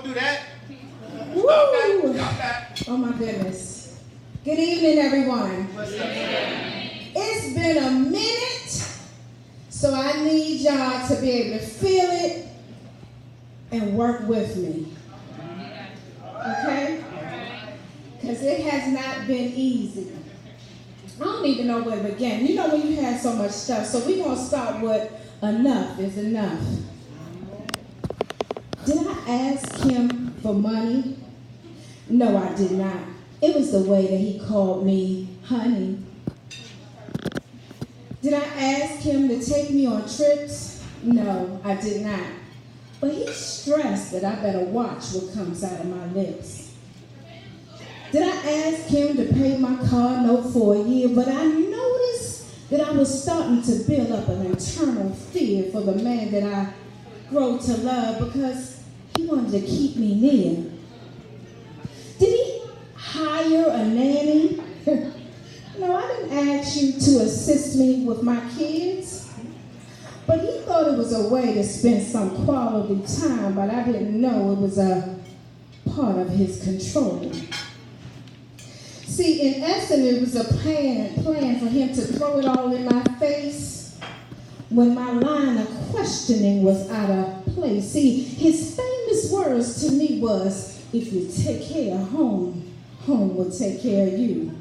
do that. Woo! Oh my goodness. Good evening, everyone. It's been a minute, so I need y'all to be able to feel it and work with me. Okay? Because it has not been easy. I don't even know where to begin. You know when you have so much stuff, so we're going to start with enough is enough. Did I ask him for money? No, I did not. It was the way that he called me honey. Did I ask him to take me on trips? No, I did not. But he stressed that I better watch what comes out of my lips. Did I ask him to pay my car note for a year? But I noticed that I was starting to build up an internal fear for the man that I grow to love because he wanted to keep me near. Did he hire a nanny? No, I didn't ask you to assist me with my kids. But he thought it was a way to spend some quality time, but I didn't know it was a part of his control. See, in essence, it was a plan for him to throw it all in my face when my line of questioning was out of place. See, his famous words to me was, if you take care of home, home will take care of you.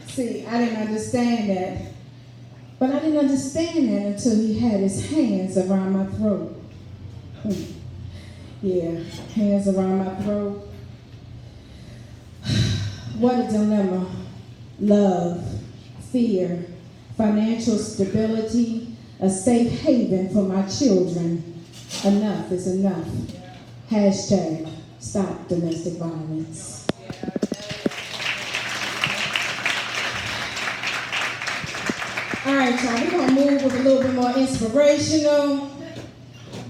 See, I didn't understand that. But I didn't understand that until he had his hands around my throat. Yeah, hands around my throat. What a dilemma. Love, fear, financial stability, a safe haven for my children. Enough is enough. Hashtag stop domestic violence. All right, y'all, we're going to move with a little bit more inspirational.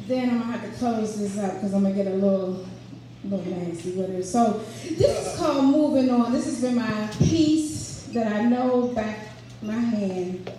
Then I'm going to have to close this up because I'm going to get a little nasty with it. So this is called Moving On. This has been my piece that I know back my hand.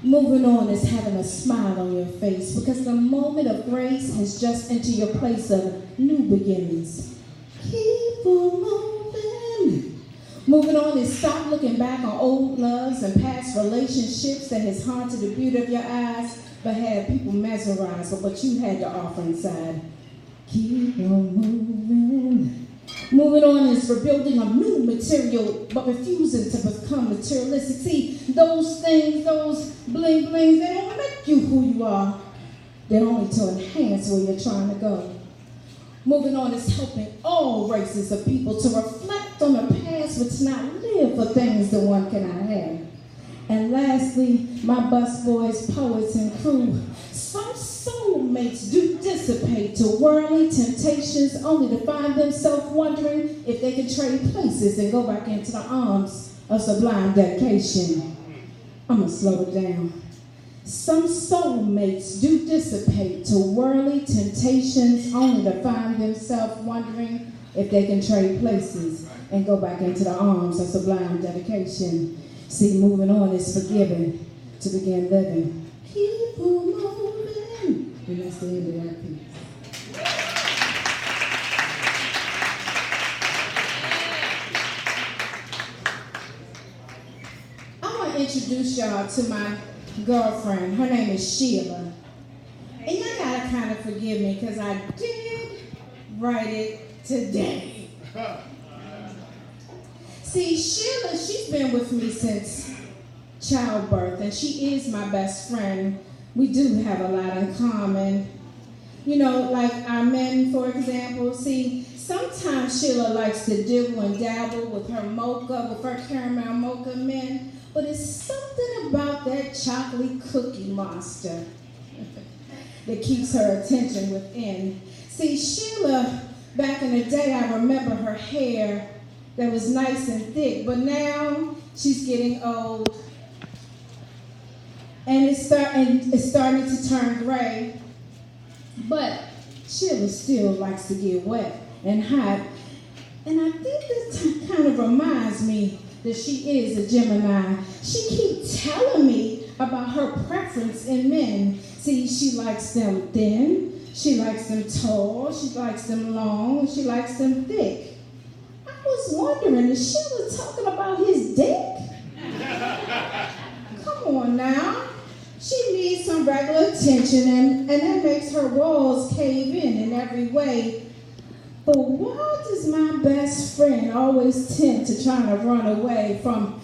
Moving on is having a smile on your face because the moment of grace has just entered your place of new beginnings. Keep on moving. Moving on is stop looking back on old loves and past relationships that has haunted the beauty of your eyes but had people mesmerized by what you had to offer inside. Keep on moving. Moving on is rebuilding a new material but refusing to become materialistic. See, those things, those bling blings, they don't make you who you are. They're only to enhance where you're trying to go. Moving on is helping all races of people to reflect on the past but to not live for things that one cannot have. And lastly, my busboys, poets, and crew, some soulmates do dissipate to worldly temptations only to find themselves wondering if they can trade places and go back into the arms of sublime dedication. I'm going to slow it down. Some soulmates do dissipate to worldly temptations only to find themselves wondering if they can trade places and go back into the arms of sublime dedication. See, moving on is forgiving to begin living. Keep on moving. And that's the end of that piece. I want to introduce y'all to my girlfriend. Her name is Sheila. And y'all gotta kind of forgive me because I did write it today. See, Sheila, she's been with me since childbirth, and she is my best friend. We do have a lot in common. You know, like our men, for example. See, sometimes Sheila likes to dibble and dabble with her mocha, with her caramel mocha men, but it's something about that chocolate cookie monster that keeps her attention within. See, Sheila, back in the day, I remember her hair that was nice and thick, but now she's getting old. And it's starting to turn gray. But Sheila still likes to get wet and hot. And I think this kind of reminds me that she is a Gemini. She keeps telling me about her preference in men. See, she likes them thin, She likes them tall, she likes them long, and she likes them thick. I was wondering, is Sheila talking about his dick? Come on now. She needs some regular attention, and that makes her walls cave in every way. But why does my best friend always tend to try to run away from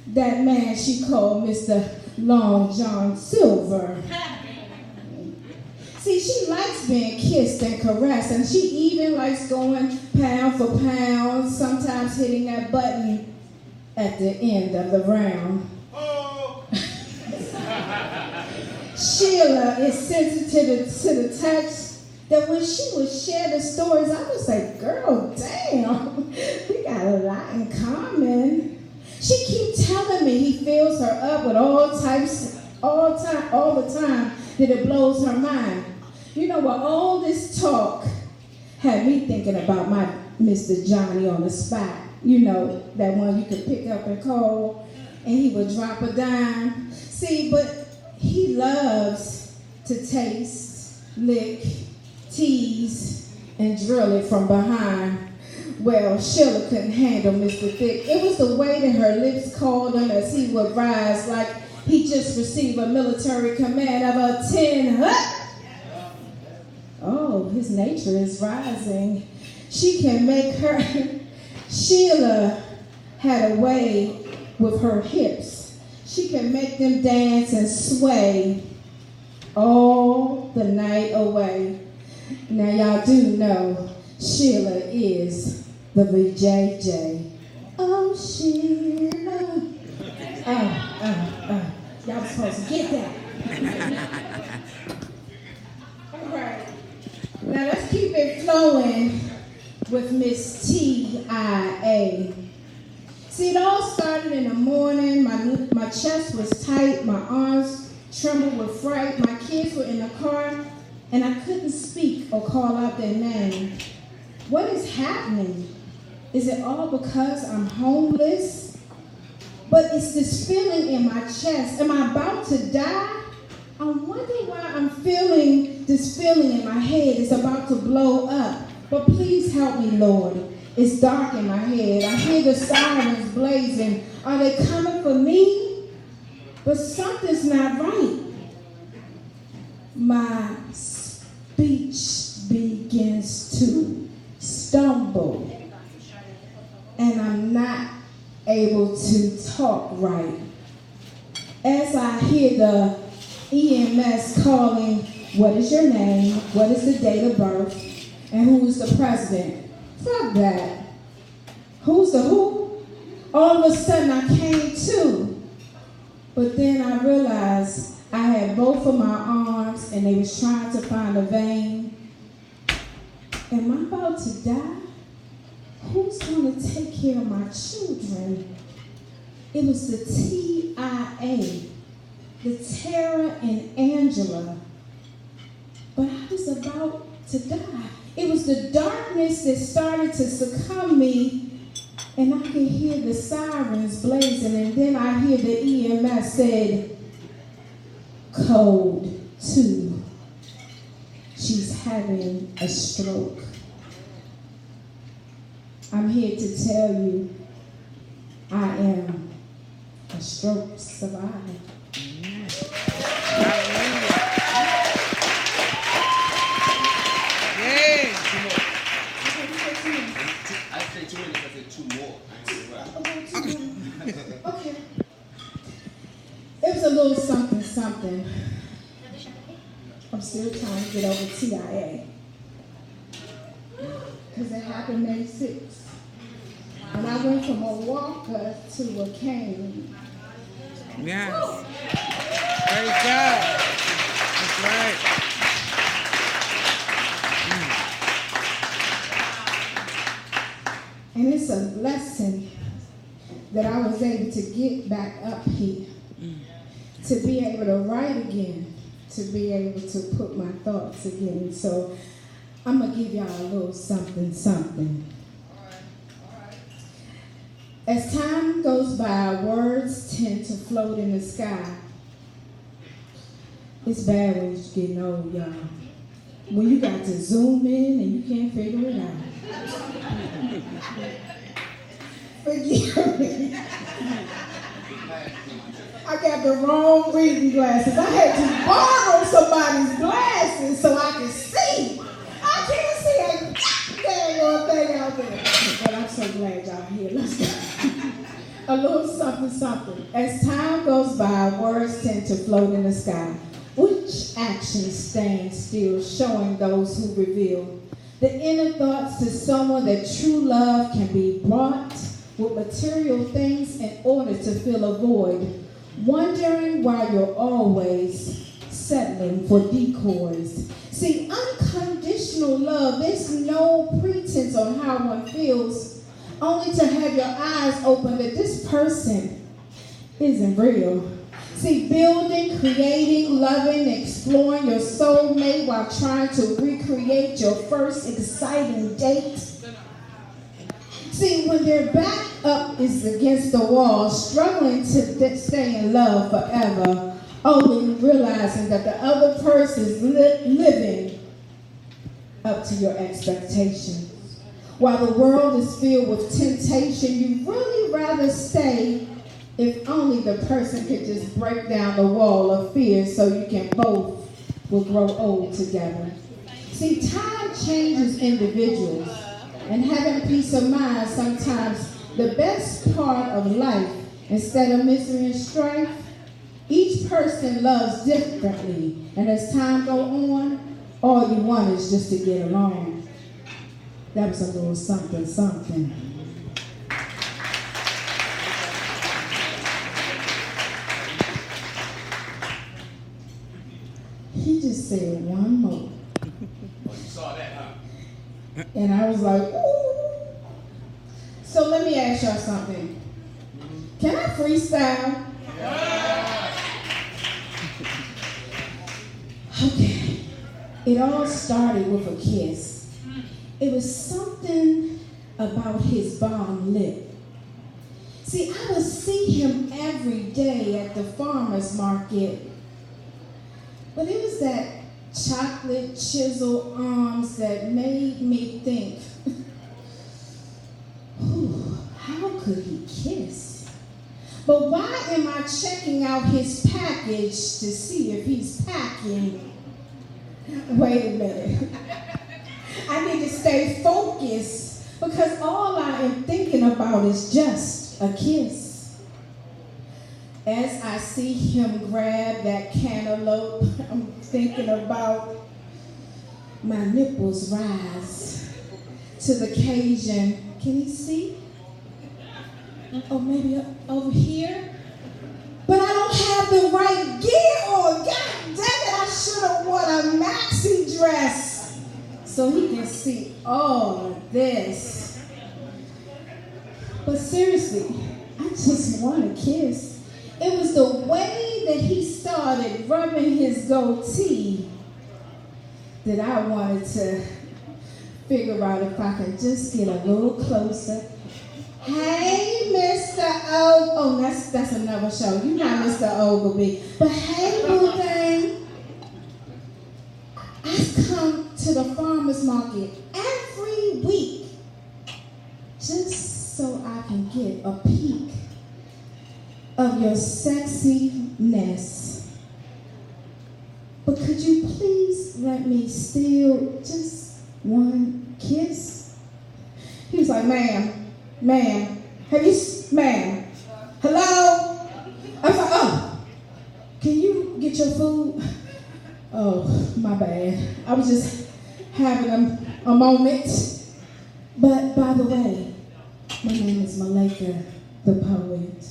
that man she called Mr. Long John Silver? See, she likes being kissed and caressed, and she even likes going pound for pound, sometimes hitting that button at the end of the round. Oh. Sheila is sensitive to the touch that when she would share the stories, I would say, girl, damn, we got a lot in common. She keeps telling me he fills her up with all the time that it blows her mind. You know what, all this talk had me thinking about my Mr. Johnny on the spot. You know, that one you could pick up and call, and he would drop a dime. See, but he loves to taste, lick, tease, and drill it from behind. Well, Sheila couldn't handle Mr. Thick. It was the way that her lips called him as he would rise like he just received a military command of a 10 hut. Oh, his nature is rising. She can make her... Sheila had a way with her hips. She can make them dance and sway all the night away. Now y'all do know Sheila is the VJJ. Oh, Sheila. Y'all supposed to get that. All right. Now let's keep it flowing with Miss T.I.A. See, it all started in the morning. My chest was tight. My arms trembled with fright. My kids were in the car, and I couldn't speak or call out their name. What is happening? Is it all because I'm homeless? But it's this feeling in my chest. Am I about to die? I wonder why I'm feeling this feeling in my head. It's about to blow up. But please help me, Lord. It's dark in my head. I hear the sirens blazing. Are they coming for me? But something's not right. My speech begins to stumble. And I'm not able to talk right. As I hear the EMS calling, what is your name? What is the date of birth? And who's the president? Fuck that. Who's the who? All of a sudden I came to. But then I realized I had both of my arms and they was trying to find a vein. Am I about to die? Who's going to take care of my children? It was the TIA, the Tara and Angela. But I was about to die. It was the darkness that started to succumb me, and I could hear the sirens blazing, and then I hear the EMS said, code 2. She's having a stroke. I'm here to tell you, I am a stroke survivor. Okay. It was a little something. I'm still trying to get over TIA. Because it happened May 6th. And I went from a walker to a cane. Yes. Praise God. That's right. And it's a lesson that I was able to get back up here, to be able to write again, to be able to put my thoughts again. So I'm going to give y'all a little something. As time goes by, words tend to float in the sky. It's bad when you're getting old, y'all. when you got to zoom in and you can't figure it out. Forgive me. I got the wrong reading glasses. I had to borrow somebody's glasses so I could see. I can't see a dang old thing out there. But I'm so glad y'all here. Let's go. A little something, something. As time goes by, words tend to float in the sky. Which actions stand still, showing those who reveal the inner thoughts to someone that true love can be brought with material things in order to fill a void, wondering why you're always settling for decoys. See, unconditional love, there's no pretense on how one feels, only to have your eyes open that this person isn't real. See, building, creating, loving, exploring your soulmate while trying to recreate your first exciting date. See, when their back up is against the wall, struggling to stay in love forever, only realizing that the other person is living up to your expectations. While the world is filled with temptation, you'd really rather stay if only the person could just break down the wall of fear so you can both will grow old together. See, time changes individuals, and having peace of mind sometimes the best part of life. Instead of misery and strife, each person loves differently, and as time goes on, all you want is just to get along. That was a little something, something. He just said one more. Oh, you saw that, huh? And I was like, ooh. So let me ask y'all something. Can I freestyle? Yeah. Okay. It all started with a kiss. It was something about his bomb lip. See, I would see him every day at the farmer's market. But it was that chocolate chisel arms that made me think, how could he kiss? But why am I checking out his package to see if he's packing? Wait a minute. I need to stay focused because all I am thinking about is just a kiss. As I see him grab that cantaloupe, I'm thinking about my nipples rise to the occasion. Can you see? Or maybe over here? But I don't have the right gear on. God dang it, I should have worn a maxi dress so he can see all of this. But seriously, I just want a kiss. It was the way that he started rubbing his goatee that I wanted to figure out if I could just get a little closer. Hey, Mr. O. Oh, that's another show. You know Mr. Ogilvy. But hey, boo thing. I come to the farmer's market every week just so I can get a peek of your sexiness. But could you please let me steal just one kiss? He was like, ma'am, have you, ma'am, hello? I was like, oh, can you get your food? Oh, my bad. I was just having a moment. But by the way, my name is Malaika, the poet.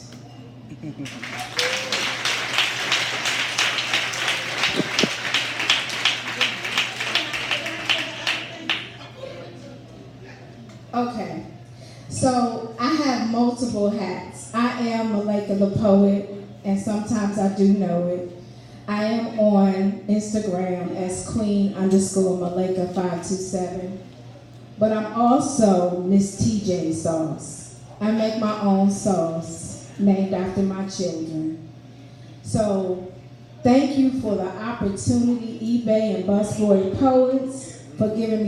Okay, so I have multiple hats. I am Malaika the poet, and sometimes I do know it. I am on Instagram as Queen_Malaika527, but I'm also Miss TJ Sauce. I make my own sauce named after my children. So Thank you for the opportunity, eBay and Busboy Poets, for giving me